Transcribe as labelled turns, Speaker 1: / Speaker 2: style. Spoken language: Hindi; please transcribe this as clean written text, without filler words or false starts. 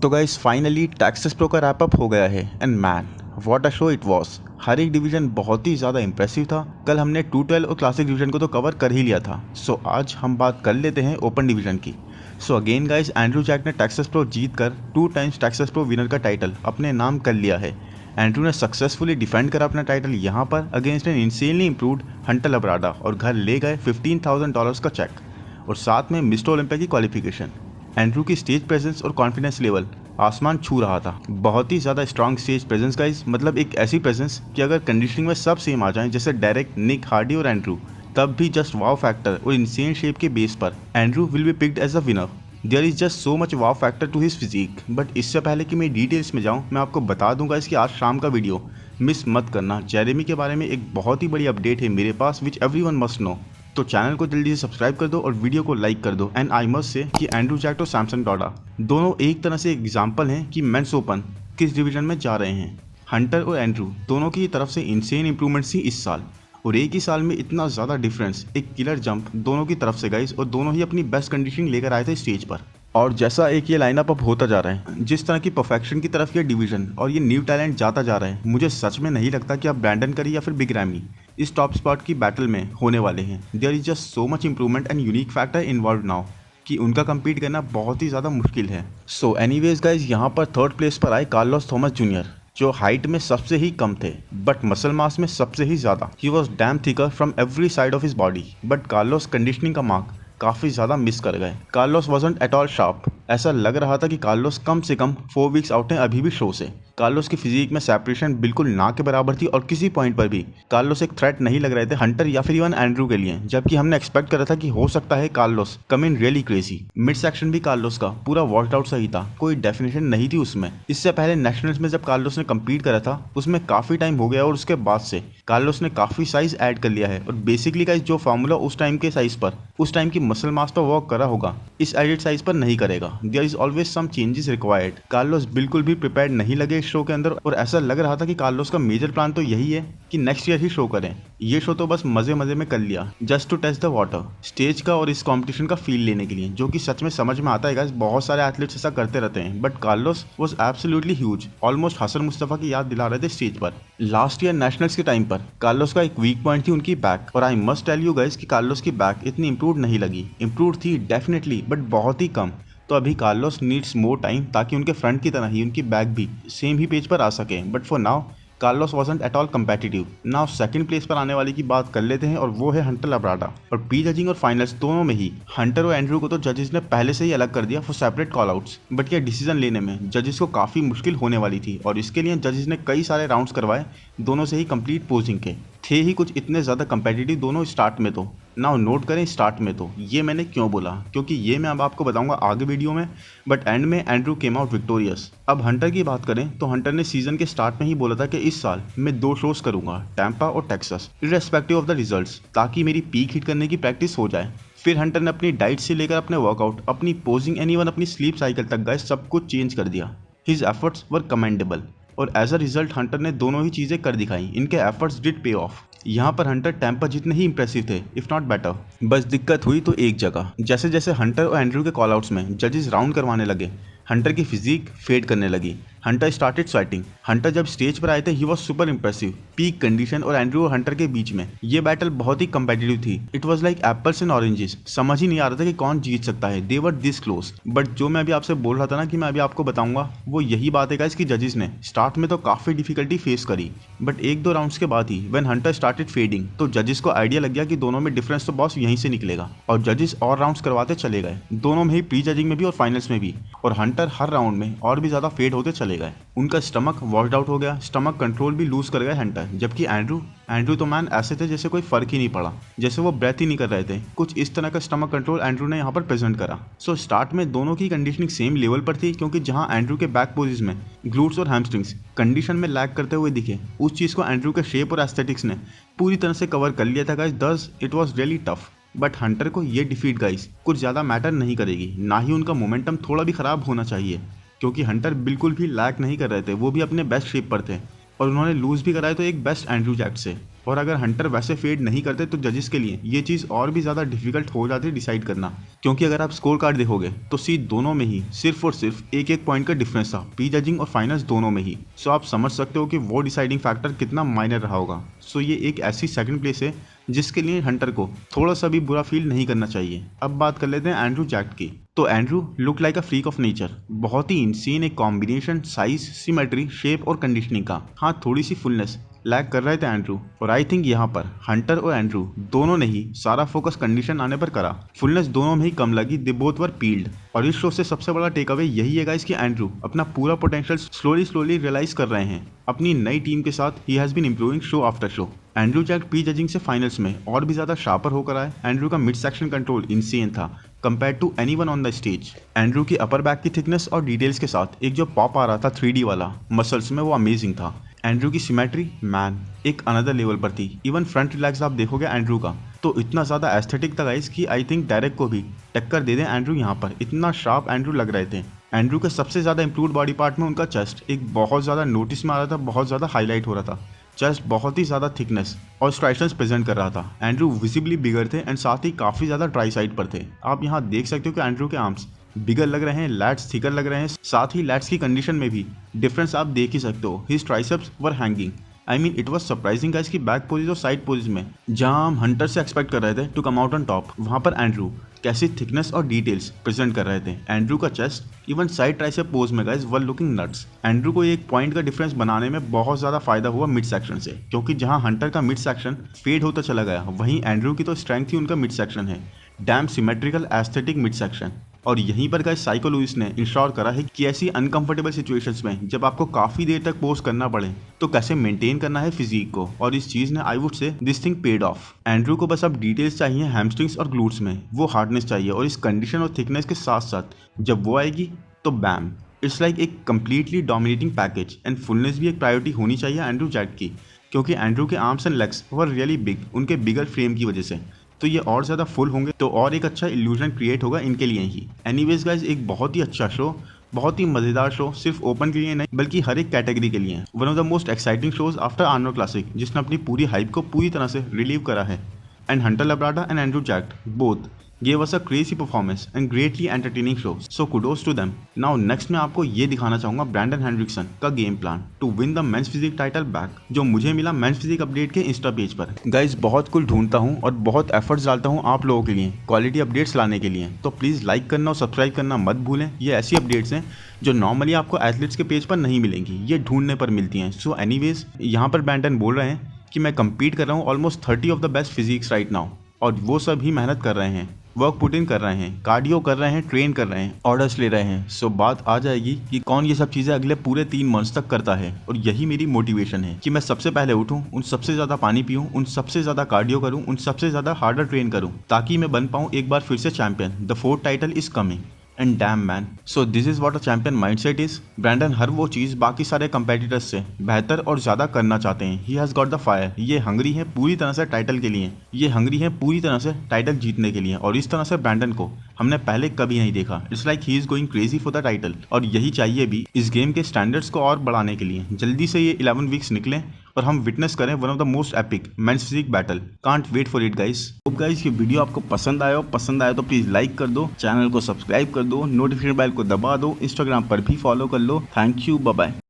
Speaker 1: तो गाइस फाइनली टेक्सास प्रो का रैप अप हो गया है and man what a show it was. हर एक डिवीजन बहुत ही ज़्यादा इंप्रेसिव था। कल हमने 212 और क्लासिक डिवीजन को तो कवर कर ही लिया था। सो आज हम बात कर लेते हैं ओपन डिवीजन की। So again guys Andrew Jack ने टेक्सास प्रो जीत कर 2 टाइम्स टेक्सास प्रो विनर का टाइटल अपने नाम कर लिया है। एंड्रू ने सक्सेसफुली डिफेंड करा अपना टाइटल यहाँ पर against an insanely improved Hunter Labrada और घर ले गए $15,000 का चेक और साथ में मिस्टर ओलंपिया की क्वालिफिकेशन। एंड्रू की स्टेज प्रेजेंस और कॉन्फिडेंस लेवल आसमान छू रहा था। बहुत ही ज़्यादा स्ट्रॉन्ग स्टेज प्रेजेंस गाइस, मतलब एक ऐसी प्रेजेंस कि अगर कंडीशनिंग में सब सेम आ जाएं जैसे डायरेक्ट, निक, हार्डी और एंड्रू, तब भी जस्ट वाव फैक्टर और इंसेन शेप के बेस पर Andrew will be picked as a winner. There is just so much wow factor to his physique. But इससे पहले कि मैं डिटेल्स में जाऊँ, मैं आपको बता दूंगा इसकी आज शाम का वीडियो मिस मत करना। जेरेमी के बारे में एक बहुत ही बड़ी अपडेट है मेरे पास विच एवरीवन मस्ट नो। तो चैनल को जल्दी से सब्सक्राइब कर दो और वीडियो को लाइक कर दो। एंड आई मस्ट से कि एंड्रू जैक और सैमसन डॉडा दोनों एक तरह से एग्जाम्पल हैं कि मेंस ओपन किस डिवीजन में जा रहे हैं। हंटर और एंड्रू दोनों की तरफ से इंसेन इंप्रूवमेंट्स थी इस साल, और एक ही साल में इतना ज़्यादा डिफरेंस, एक किलर जंप दोनों की तरफ से गाइस, और दोनों ही अपनी बेस्ट कंडीशनिंग लेकर आए थे स्टेज पर। और जैसा एक ये लाइनअप अब होता जा रहा है, जिस तरह की परफेक्शन की तरफ ये डिवीजन और ये न्यू टैलेंट जाता जा रहा है, मुझे सच में नहीं लगता कि अब ब्रैंडन करी या फिर बिग रैमी इस टॉप स्पॉट की बैटल में होने वाले हैं। There is just so much improvement and unique factor involve now कि उनका कंपीट करना बहुत ही ज़्यादा मुश्किल है। सो एनीवेज गाइज, यहाँ पर थर्ड प्लेस पर आए कार्लोस थॉमस जूनियर, जो हाइट में सबसे ही कम थे बट मसल मास में सबसे ही ज़्यादा। He was damn thicker from every side of his body, but Carlos conditioning का मार्क काफ़ी ज़्यादा मिस कर गए। Carlos wasn't at all sharp. ऐसा लग रहा था कि कार्लोस कम से कम 4 वीक्स आउट हैं अभी भी शो से। कार्लोस की फिजिक में सेपरेशन बिल्कुल ना के बराबर थी और किसी पॉइंट पर भी कार्लोस एक थ्रेट नहीं लग रहे थे हंटर या फिर इवन एंड्रू के लिए, जबकि हमने एक्सपेक्ट करा था कि हो सकता है Carlos come in really crazy. Mid section भी कार्लोस का पूरा वॉश्ड आउट सही था, कोई डेफिनेशन नहीं थी उसमें। इससे पहले नेशनल्स में जब कार्लोस ने कम्पीट करा था उसमें काफ़ी टाइम हो गया और उसके बाद से कार्लोस ने काफ़ी साइज ऐड कर लिया है। और बेसिकली का जो फार्मूला उस टाइम के साइज पर, उस टाइम की मसल मास पर वर्क करा होगा, इस एडिट साइज पर नहीं करेगा। There is always some changes required. Carlos बिल्कुल भी प्रिपेयर्ड नहीं लगे इस शो के अंदर, और ऐसा लग रहा था कि कार्लोस का मेजर प्लान तो यही है कि नेक्स्ट ईयर ही शो करें। ये शो तो बस मजे मजे में कर लिया, just to test the water, stage का और इस कंपटीशन का फील लेने के लिए, जो कि सच में समझ में आता है गाइस। बहुत सारे एथलीट्स ऐसा करते रहते हैं, but Carlos was absolutely huge, almost Hassan Mustafa की याद दिला रहे थे स्टेज पर। लास्ट ईयर नेशनल्स के टाइम पर कार्लोस का एक वीक पॉइंट थी उनकी बैक, और I must tell you guys कि कार्लोस की बैक इतनी इंप्रूव नहीं लगी। इंप्रूव थी डेफिनेटली, बट बहुत ही कम। तो अभी कार्लोस नीड्स मोर टाइम ताकि उनके फ्रंट की तरह ही उनकी बैक भी सेम ही पेज पर आ सके। But for now Carlos wasn't at all competitive. Now second place पर आने वाले की बात कर लेते हैं, और वो है हंटर लब्राडा। और प्री जजिंग और फाइनल्स दोनों में ही हंटर और एंड्रू को तो जजेस ने पहले से ही अलग कर दिया for separate call outs, but यह डिसीजन लेने में जजेस को काफ़ी मुश्किल होने वाली थी, और इसके लिए जजेस ने कई सारे राउंड्स करवाए दोनों से ही कंप्लीट पोजिंग के। थे ही कुछ इतने ज़्यादा कंपेटिटिव दोनों स्टार्ट में। तो नाउ नोट करें स्टार्ट में, तो ये मैंने क्यों बोला, क्योंकि ये मैं अब आपको बताऊंगा आगे वीडियो में। बट एंड में एंड्रू केम आउट विक्टोरियस। अब हंटर की बात करें तो हंटर ने सीजन के स्टार्ट में ही बोला था कि इस साल मैं 2 शोज करूंगा, टैम्पा और Texas, irrespective of the results, ताकि मेरी पीक हिट करने की प्रैक्टिस हो जाए। फिर हंटर ने अपनी डाइट से लेकर अपने वर्कआउट, अपनी पोजिंग एंड इवन अपनी स्लीप साइकिल तक गाइस सब कुछ चेंज कर दिया। हिज एफर्ट्स वर कमेंडेबल, और एज अ रिजल्ट हंटर ने दोनों ही चीज़ें कर दिखाई। इनके एफर्ट्स डिड पे ऑफ। यहाँ पर हंटर टैम्पा जितने ही इंप्रेसिव थे, इफ नॉट बेटर। बस दिक्कत हुई तो एक जगह, जैसे जैसे हंटर और एंड्रू के कॉलआउट्स में जजेस राउंड करवाने लगे, हंटर की फिजिक फेड करने लगी। Hunter started sweating. हंटर जब स्टेज पर आए थे he was super impressive, peak condition, और एंड्रू और हंटर के बीच में ये बैटल बहुत ही कंपेटिटिव थी। It was like apples and oranges, समझ ही नहीं आ रहा था कि कौन जीत सकता है। दे वर दिस क्लोज। बट जो मैं अभी आपसे बोल रहा था ना कि मैं अभी आपको बताऊंगा, वो यही बात है गाइस कि जजेस ने स्टार्ट में तो काफ़ी डिफिकल्टी फेस करी, बट 1-2 राउंड्स के बाद he when Hunter started fading, तो जजेस को आइडिया लग गया कि दोनों में डिफरेंस तो बॉस यहीं से निकलेगा, और जजेस और राउंड्स करवाते चले गए, दोनों में ही, प्री जजिंग में भी और फाइनल्स में भी। और हंटर हर राउंड में और भी ज़्यादा फेड होते चले गए। उनका स्टमक वॉश्ड आउट हो गया, स्टमक कंट्रोल भी लूज कर गए हंटर। जबकि एंड्रू तो मैन ऐसे थे जैसे कोई फर्क ही नहीं पड़ा, जैसे वो ब्रेथ ही नहीं कर रहे थे। कुछ इस तरह का स्टमक कंट्रोल एंड्रू ने यहाँ पर प्रेजेंट करा। सो स्टार्ट में दोनों की कंडीशनिंग सेम लेवल पर थी, क्योंकि जहाँ एंड्रू के बैक पोजिस में ग्लूट्स और हैमस्ट्रिंग्स कंडीशन में लैग करते हुए दिखे, उस चीज़ को एंड्रू के शेप और एस्थेटिक्स ने पूरी तरह से कवर कर लिया था guys. Thus it was really tough. But Hunter को ये डिफीट गाइस कुछ ज़्यादा मैटर नहीं करेगी, ना ही उनका मोमेंटम थोड़ा भी ख़राब होना चाहिए, क्योंकि हंटर बिल्कुल भी लैक नहीं कर रहे थे, वो भी अपने बेस्ट शेप पर थे, और उन्होंने लूज भी कराए तो एक बेस्ट एंड्रू जैक से। और अगर हंटर वैसे फेड नहीं करते तो जजेस के लिए ये चीज़ और भी ज़्यादा डिफिकल्ट हो जाती है डिसाइड करना, क्योंकि अगर आप स्कोर कार्ड देखोगे तो सी दोनों में ही सिर्फ और सिर्फ एक एक पॉइंट का डिफरेंस था, पी जजिंग और फाइनल्स दोनों में ही। सो आप समझ सकते हो कि वो डिसाइडिंग फैक्टर कितना माइनर रहा होगा। सो ये एक ऐसी सेकंड प्लेस है जिसके लिए हंटर को थोड़ा सा भी बुरा फील नहीं करना चाहिए। अब बात कर लेते हैं एंड्रू जैक्ट की। तो Andrew look like a freak of nature, बहुत ही इंसीन एक कॉम्बिनेशन साइज, सिमेट्री, शेप और कंडीशनिंग का। हाँ, थोड़ी सी फुलनेस लैग कर रहे थे एंड्रू, और आई थिंक यहाँ पर हंटर और एंड्रू दोनों ने ही सारा फोकस कंडीशन आने पर करा। फुलनेस दोनों में ही कम लगी, दे बोथ वर पील्ड। और इस शो से सबसे बड़ा टेक अवे यही है गाइस कि एंड्रू अपना पूरा पोटेंशियल स्लोली रियलाइज कर रहे हैं। अपनी नई टीम के साथ ही has been improving show after show. Andrew Jacked prejudging से फाइनल्स में और भी ज्यादा शार्पर होकर आए। एंड्रू का मिड सेक्शन कंट्रोल इंसेन था compare to anyone on the stage. Andrew की अपर बैक की थिकनेस और डिटेल्स के साथ एक जो पॉप आ रहा था 3D वाला मसल्स में, वो अमेजिंग था। एंड्रू की सिमेट्री मैन एक अनदर लेवल पर थी। इवन फ्रंट रिलैक्स आप देखोगे एंड्रू का तो इतना ज़्यादा एस्थेटिक था गाइस कि आई थिंक डायरेक्ट को भी टक्कर दे दें एंड्रू। यहाँ पर इतना शार्प एंड्रू लग रहे थे। एंड्रू के सबसे ज़्यादा इंप्रूव्ड बॉडी पार्ट में उनका चेस्ट एक बहुत ज़्यादा नोटिस में आ रहा था, बहुत ज़्यादा हाईलाइट हो रहा था। चेस्ट बहुत ही ज़्यादा थिकनेस और स्ट्राइशंस प्रेजेंट कर रहा था। एंड्रू विजिबली बिगर थे एंड साथ ही काफ़ी ज़्यादा ट्राई साइड पर थे। आप यहाँ देख सकते हो कि एंड्रू के आर्म्स बिगर लग रहे हैं, लैट्स थिकर लग रहे हैं, साथ ही लैट्स की कंडीशन में भी डिफरेंस आप देख ही सकते हो। His triceps were hanging. I mean it was surprising guys कि बैक पोजिस और साइड पोजिस में जहां हम हंटर से एक्सपेक्ट कर रहे थे to come out on top, वहां पर एंड्रू कैसी थिकनेस और डिटेल्स प्रेजेंट कर रहे थे। एंड्रू का chest even side tricep pose में guys were looking nuts. Andrew को एक पॉइंट का डिफरेंस बनाने में बहुत ज़्यादा फायदा हुआ मिड सेक्शन से, क्योंकि जहां हंटर का मिड सेक्शन फेड होता चला गया, वहीं एंड्रू की तो स्ट्रेंथ ही उनका मिड सेक्शन है। Dam symmetrical aesthetic mid section. और यहीं पर गाइस साइको लुइस ने इंश्योर करा है कि ऐसी अनकंफर्टेबल सिचुएशंस में जब आपको काफी देर तक पोज करना पड़े तो कैसे मेंटेन करना है फिजिक को, और इस चीज ने I would say this thing paid of. Andrew को बस अब डिटेल्स चाहिए हैमस्ट्रिंग्स और ग्लूट्स में, वो हार्डनेस चाहिए, और इस कंडीशन और थिकनेस के साथ साथ जब वो आएगी तो बैम, इट्स लाइक एक completely dominating package. And fullness भी एक प्रायोरिटी होनी चाहिए एंड्रू जैक्ट की, क्योंकि एंड्रू के arms and legs were really big उनके बिगर फ्रेम की वजह से। तो ये और ज़्यादा फुल होंगे तो और एक अच्छा इल्यूजन क्रिएट होगा इनके लिए ही। एनीवेज गाइज, एक बहुत ही अच्छा शो, बहुत ही मज़ेदार शो, सिर्फ ओपन के लिए नहीं बल्कि हर एक कैटेगरी के लिए। One of the most exciting shows after Arnold classic, जिसने अपनी पूरी हाइप को पूरी तरह से रिलीव करा है। And Hunter Labrada and Andrew jacked both gave us a crazy performance and greatly entertaining show, so kudos to them. Now next मैं आपको ये दिखाना चाहूँगा ब्रैंडन हेनरिक्सन का game plan to win the men's physique title back, जो मुझे मिला मेंस फिजिक अपडेट के इंस्टा पेज पर। गाइज, बहुत कुछ ढूंढता हूँ और बहुत एफर्ट्स डालता हूँ आप लोगों के लिए क्वालिटी अपडेट्स लाने के लिए, तो प्लीज़ लाइक करना और सब्सक्राइब करना मत भूलें। ये ऐसी अपडेट्स हैं जो नॉर्मली आपको एथलीट्स के पेज पर नहीं मिलेंगी, ये ढूंढने पर मिलती हैं। सो एनीवेज, यहाँ पर ब्रैंडन बोल रहे हैं कि मैं कम्पीट कर रहा हूँ almost 30 of the best physics right now, और वो सब ही मेहनत कर रहे हैं, वर्क पुट इन कर रहे हैं, कार्डियो कर रहे हैं, ट्रेन कर रहे हैं, ऑर्डर्स ले रहे हैं। सो बात आ जाएगी कि कौन ये सब चीज़ें अगले पूरे 3 मंथ्स तक करता है, और यही मेरी मोटिवेशन है कि मैं सबसे पहले उठूं, उन सबसे ज़्यादा पानी पीऊं, उन सबसे ज़्यादा कार्डियो करूं, उन सबसे ज़्यादा हार्डर ट्रेन करूं, ताकि मैं बन पाऊं एक बार फिर से champion. The 4th title is coming and damn man, so this is what a champion mindset is. Brandon हर वो चीज़ बाकी सारे कंपेटिटर्स से बेहतर और ज़्यादा करना चाहते हैं। He has got the fire. ये हंगरी है पूरी तरह से टाइटल के लिए, ये हंगरी है पूरी तरह से टाइटल जीतने के लिए, और इस तरह से ब्रैंडन को हमने पहले कभी नहीं देखा। It's like he is going crazy for the title, और यही चाहिए भी इस गेम के स्टैंडर्ड्स को और बढ़ाने के लिए। जल्दी से ये 11 वीक्स निकलें और हम विटनेस करें one of the most epic men's physique battle. Can't wait for it guys. Hope guys ये वीडियो आपको पसंद आया तो प्लीज लाइक कर दो, चैनल को सब्सक्राइब कर दो, नोटिफिकेशन बेल को दबा दो, इंस्टाग्राम पर भी फॉलो कर लो। Thank you, bye bye.